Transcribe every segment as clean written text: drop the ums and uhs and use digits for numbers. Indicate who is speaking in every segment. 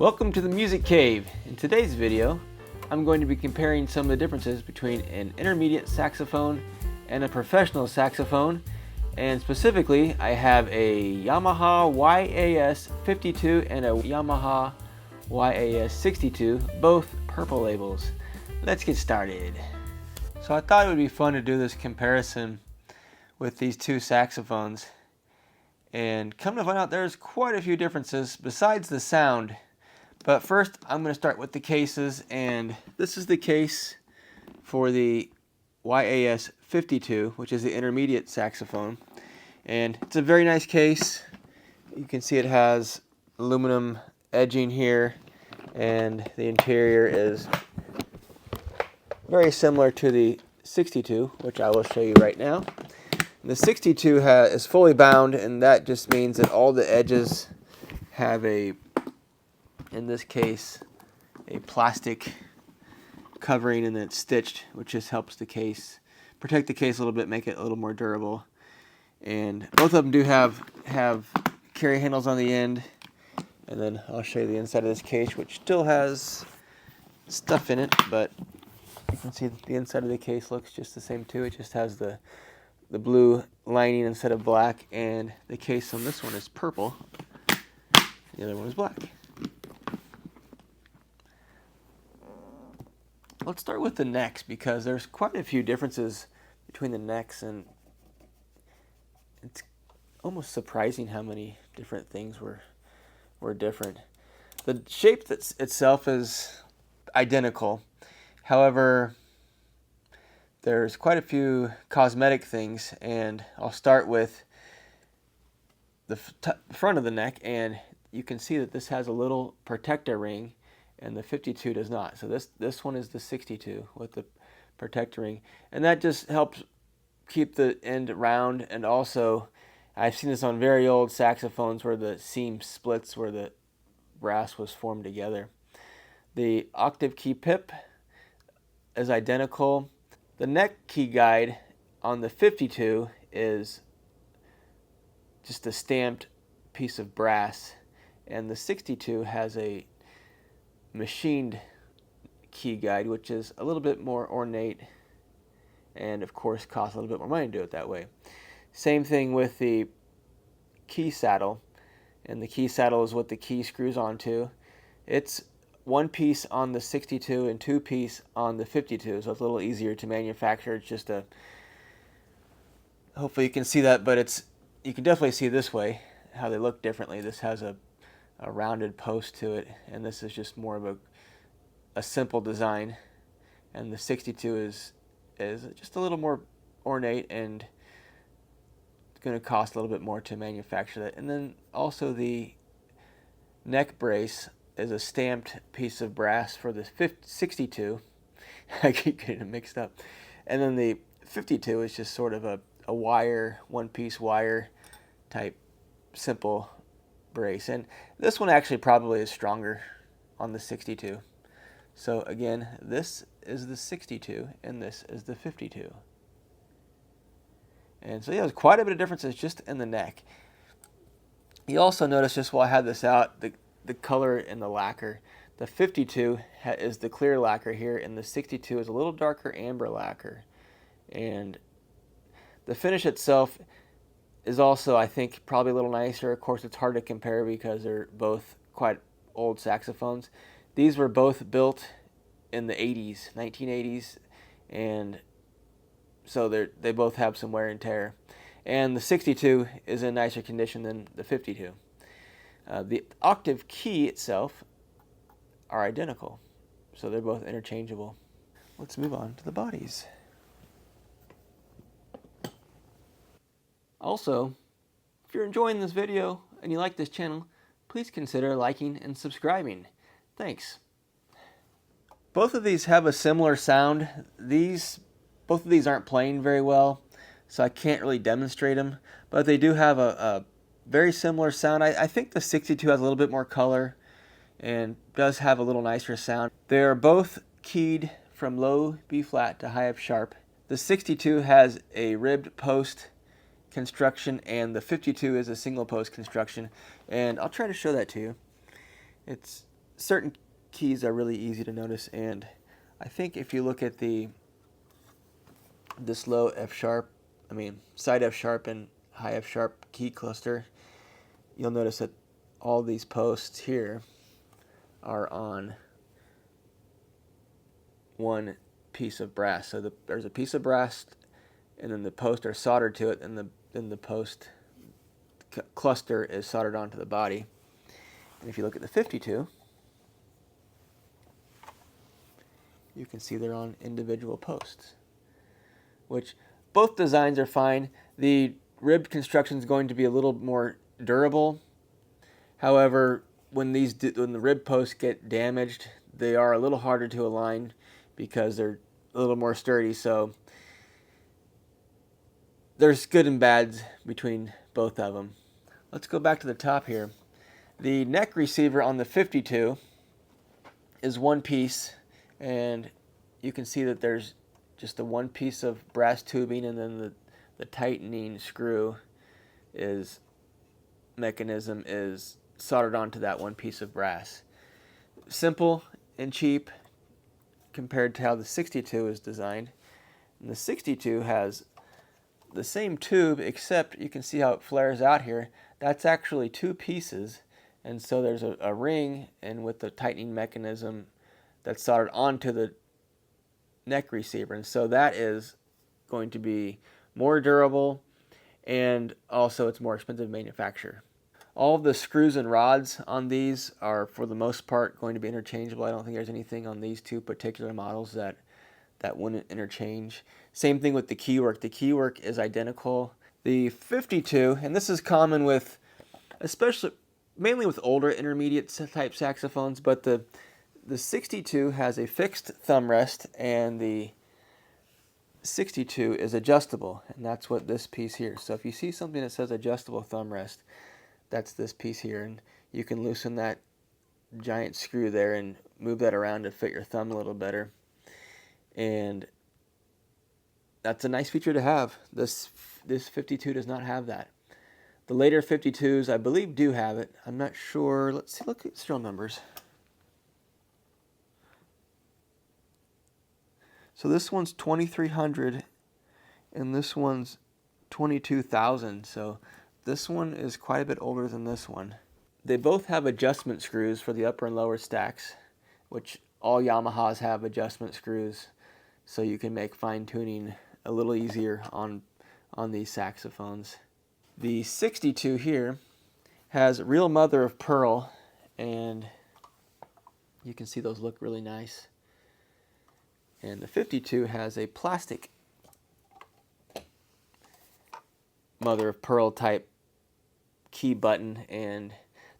Speaker 1: Welcome to the Music Cave. In today's video, I'm going to be comparing some of the differences between an intermediate saxophone and a professional saxophone. And specifically, I have a Yamaha YAS 52 and a Yamaha YAS 62, both purple labels. Let's get started. So I thought it would be fun to do this comparison with these two saxophones. And come to find out, there's quite a few differences besides the sound. But first, I'm going to start with the cases, and this is the case for the YAS 52, which is the intermediate saxophone. And it's a very nice case. You can see it has aluminum edging here, and the interior is very similar to the 62, which I will show you right now. The 62 is fully bound, and that just means that all the edges have in this case, a plastic covering, and then it's stitched, which just helps the case, protect the case a little bit, make it a little more durable. And both of them do have carry handles on the end, and then I'll show you the inside of this case, which still has stuff in it, but you can see that the inside of the case looks just the same too. It just has the blue lining instead of black, and the case on this one is purple. The other one is black. Let's start with the necks, because there's quite a few differences between the necks, and it's almost surprising how many different things were different. The shape itself is identical. However, there's quite a few cosmetic things, and I'll start with the front of the neck, and you can see that this has a little protector ring, and the 52 does not. So this one is the 62 with the protector ring, and that just helps keep the end round. And also, I've seen this on very old saxophones where the seam splits where the brass was formed together. The octave key pip is identical. The neck key guide on the 52 is just a stamped piece of brass, and the 62 has a machined key guide, which is a little bit more ornate, and of course costs a little bit more money to do it that way. Same thing with the key saddle, and the key saddle is what the key screws onto. It's one piece on the 62 and two piece on the 52, so it's a little easier to manufacture. It's just hopefully you can see that, but you can definitely see this way how they look differently. This has a rounded post to it, and this is just more of a simple design, and the 62 is just a little more ornate, and it's going to cost a little bit more to manufacture that. And then also the neck brace is a stamped piece of brass for the 62. I keep getting it mixed up. And then the 52 is just sort of a wire, one-piece wire type simple brace, and this one actually probably is stronger on the 62. So again, this is the 62 and this is the 52. And so yeah, there's quite a bit of differences just in the neck. You also notice, just while I had this out, the color in the lacquer. The 52 is the clear lacquer here, and the 62 is a little darker amber lacquer. And the finish itself is also, I think, probably a little nicer. Of course, it's hard to compare because they're both quite old saxophones. These were both built in the 80s, 1980s, and so they both have some wear and tear. And the 62 is in nicer condition than the 52. The octave key itself are identical, so they're both interchangeable. Let's move on to the bodies. Also, if you're enjoying this video and you like this channel, please consider liking and subscribing. Thanks. Both of these have a similar sound. Both of these aren't playing very well, so I can't really demonstrate them, but they do have a very similar sound. I think the 62 has a little bit more color and does have a little nicer sound. They're both keyed from low B flat to high F sharp. The 62 has a ribbed post construction, and the 52 is a single post construction, and I'll try to show that to you. It's certain keys are really easy to notice, and I think if you look at this low F sharp, side F sharp and high F sharp key cluster, you'll notice that all these posts here are on one piece of brass. So there's a piece of brass, and then the posts are soldered to it, and the post cluster is soldered onto the body. And if you look at the 52, you can see they're on individual posts, which both designs are fine. The ribbed construction is going to be a little more durable. However, when the rib posts get damaged, they are a little harder to align because they're a little more sturdy. So there's good and bads between both of them. Let's go back to the top here. The neck receiver on the 52 is one piece, and you can see that there's just the one piece of brass tubing, and then the tightening screw mechanism is soldered onto that one piece of brass. Simple and cheap compared to how the 62 is designed. And the 62 has the same tube, except you can see how it flares out here. That's actually two pieces, and so there's a ring, and with the tightening mechanism that's soldered onto the neck receiver, and so that is going to be more durable, and also it's more expensive to manufacture. All of the screws and rods on these are, for the most part, going to be interchangeable. I don't think there's anything on these two particular models that wouldn't interchange. Same thing with the keywork. The keywork is identical. The 52, and this is common with, mainly with older intermediate type saxophones, but the 62 has a fixed thumb rest, and the 62 is adjustable, and that's what this piece here. So if you see something that says adjustable thumb rest, that's this piece here, and you can loosen that giant screw there and move that around to fit your thumb a little better. And that's a nice feature to have. This 52 does not have that. The later 52s, I believe, do have it. I'm not sure. Let's see. Look at serial numbers. So this one's 2300, and this one's 22,000. So this one is quite a bit older than this one. They both have adjustment screws for the upper and lower stacks, which all Yamahas have adjustment screws, so you can make fine-tuning a little easier on these saxophones. The 62 here has real mother of pearl, and you can see those look really nice. And the 52 has a plastic mother of pearl type key button, and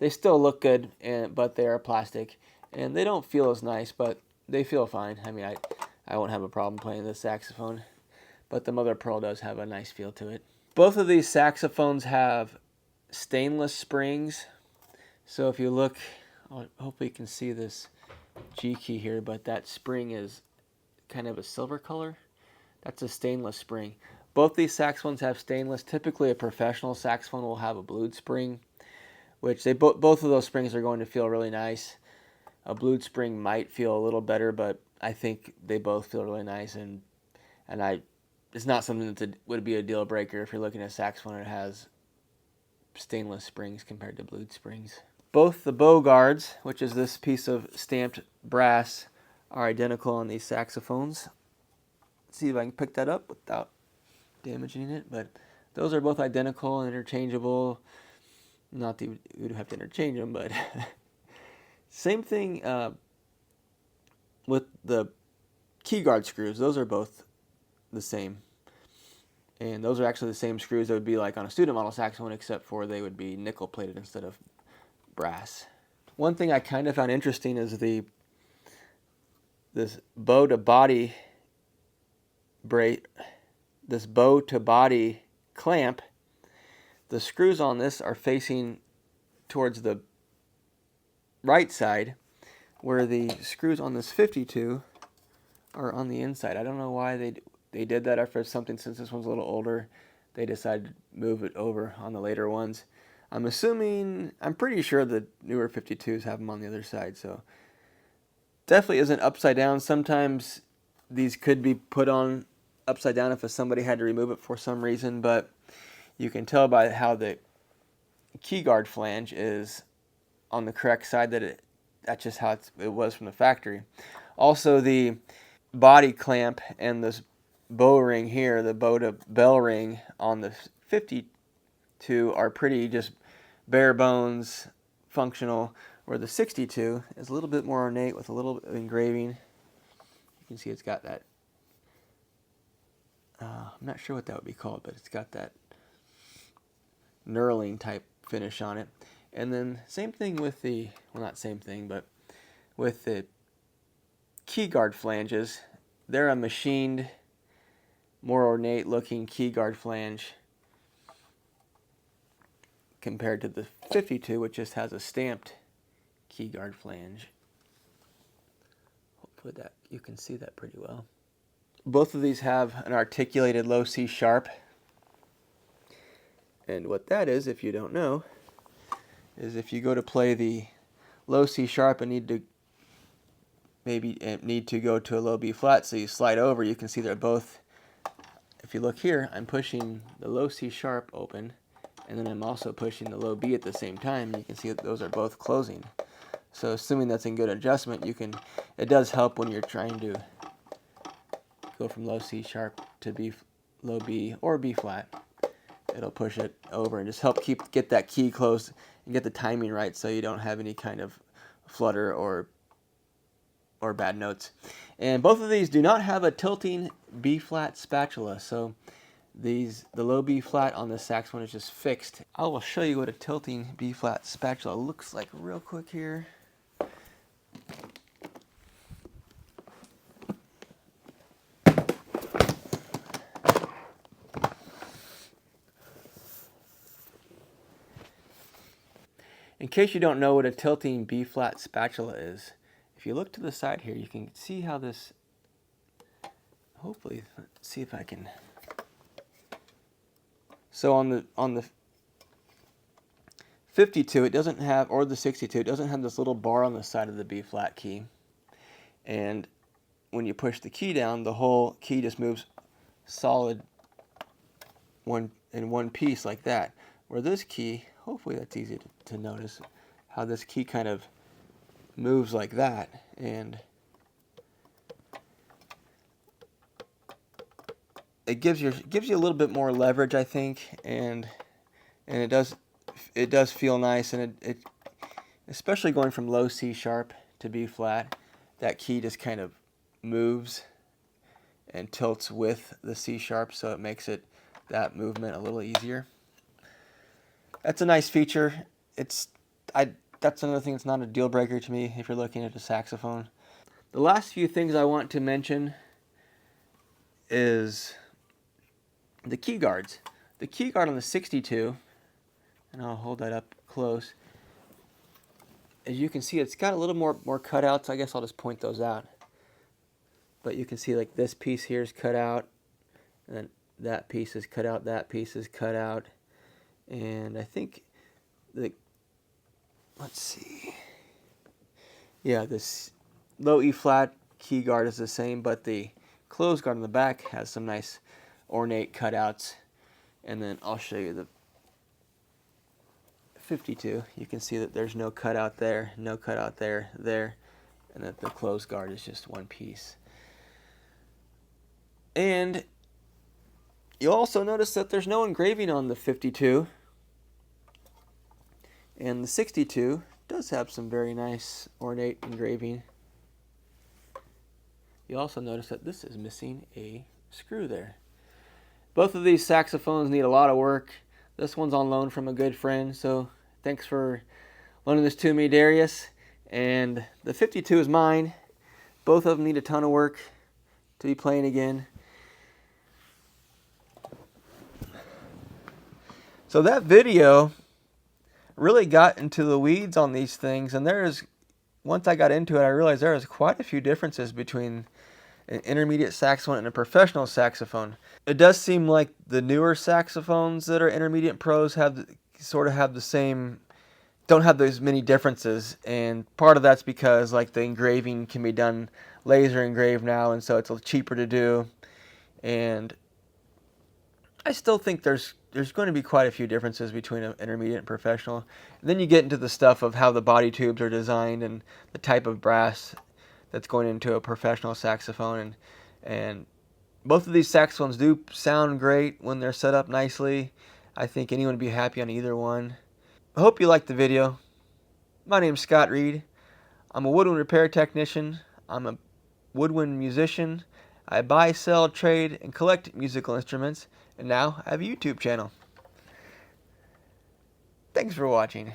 Speaker 1: they still look good, but they are plastic, and they don't feel as nice, but they feel fine. I won't have a problem playing this saxophone, but the mother of pearl does have a nice feel to it. Both of these saxophones have stainless springs, so if you look, hopefully you can see this G key here, but that spring is kind of a silver color. That's a stainless spring. Both these saxophones have stainless. Typically a professional saxophone will have a blued spring, which both of those springs are going to feel really nice. A blued spring might feel a little better, but I think they both feel really nice, and it's not something that would be a deal breaker if you're looking at a saxophone that has stainless springs compared to blued springs. Both the bow guards, which is this piece of stamped brass, are identical on these saxophones. Let's see if I can pick that up without damaging it, but those are both identical and interchangeable. Not that you would have to interchange them, but same thing with the key guard screws. Those are both the same, and those are actually the same screws that would be like on a student model saxophone, except for they would be nickel plated instead of brass. One thing I kind of found interesting is this bow to body clamp. The screws on this are facing towards the right side, where the screws on this 52 are on the inside. I don't know why they did that, after something, since this one's a little older, they decided to move it over on the later ones. I'm assuming, I'm pretty sure the newer 52s have them on the other side, so definitely isn't upside down. Sometimes these could be put on upside down if somebody had to remove it for some reason, but you can tell by how the key guard flange is on the correct side that's just how it was from the factory. Also, the body clamp and this bow ring here, the bow to bell ring on the 52 are pretty just bare bones functional, where the 62 is a little bit more ornate with a little bit of engraving. You can see it's got that, I'm not sure what that would be called, but it's got that knurling type finish on it. And then same thing with the, well, not same thing, but with the key guard flanges. They're a machined, more ornate looking key guard flange compared to the 52, which just has a stamped key guard flange. Hopefully that you can see that pretty well. Both of these have an articulated low C sharp. And what that is, if you don't know, is if you go to play the low C sharp and need to go to a low B flat, so you slide over, you can see they're both, if you look here, I'm pushing the low C sharp open, and then I'm also pushing the low B at the same time. You can see that those are both closing. So assuming that's in good adjustment, it does help when you're trying to go from low C sharp to low B or B flat. It'll push it over and just help get that key closed and get the timing right, so you don't have any kind of flutter or bad notes. And both of these do not have a tilting B flat spatula, so the low B flat on the saxophone is just fixed. I will show you what a tilting B flat spatula looks like real quick here. In case you don't know what a tilting B flat spatula is, if you look to the side here, you can see how this, hopefully, let's see if I can. So on the 52, it doesn't have, or the 62, it doesn't have this little bar on the side of the B flat key. And when you push the key down, the whole key just moves solid in one piece like that. Where this key, hopefully that's easy to notice, how this key kind of moves like that, and it gives you a little bit more leverage, I think, and it does feel nice, and it especially going from low C sharp to B flat, that key just kind of moves and tilts with the C sharp, so it makes that movement a little easier. That's a nice feature. That's another thing that's not a deal breaker to me if you're looking at a saxophone. The last few things I want to mention is the key guards. The key guard on the 62, and I'll hold that up close. As you can see, it's got a little more cutouts. I guess I'll just point those out. But you can see like this piece here is cut out, and then that piece is cut out, that piece is cut out. And I think let's see. Yeah, this low E flat key guard is the same, but the closed guard on the back has some nice ornate cutouts. And then I'll show you the 52. You can see that there's no cutout there, no cutout there, and that the closed guard is just one piece. And you'll also notice that there's no engraving on the 52. And the 62 does have some very nice ornate engraving. You also notice that this is missing a screw there. Both of these saxophones need a lot of work. This one's on loan from a good friend, so thanks for loaning this to me, Darius. And the 52 is mine. Both of them need a ton of work to be playing again. So that video really got into the weeds on these things, and once I got into it, I realized there is quite a few differences between an intermediate saxophone and a professional saxophone. It does seem like the newer saxophones that are intermediate pros have sort of have the same, don't have those many differences, and part of that's because like the engraving can be done laser engraved now, and so it's cheaper to do. And I still think there's going to be quite a few differences between an intermediate and professional. And then you get into the stuff of how the body tubes are designed and the type of brass that's going into a professional saxophone, and both of these saxophones do sound great when they're set up nicely. I think anyone would be happy on either one. I hope you liked the video. My name's Scott Reed. I'm a woodwind repair technician. I'm a woodwind musician. I buy, sell, trade, and collect musical instruments. And now I have a YouTube channel. Thanks for watching.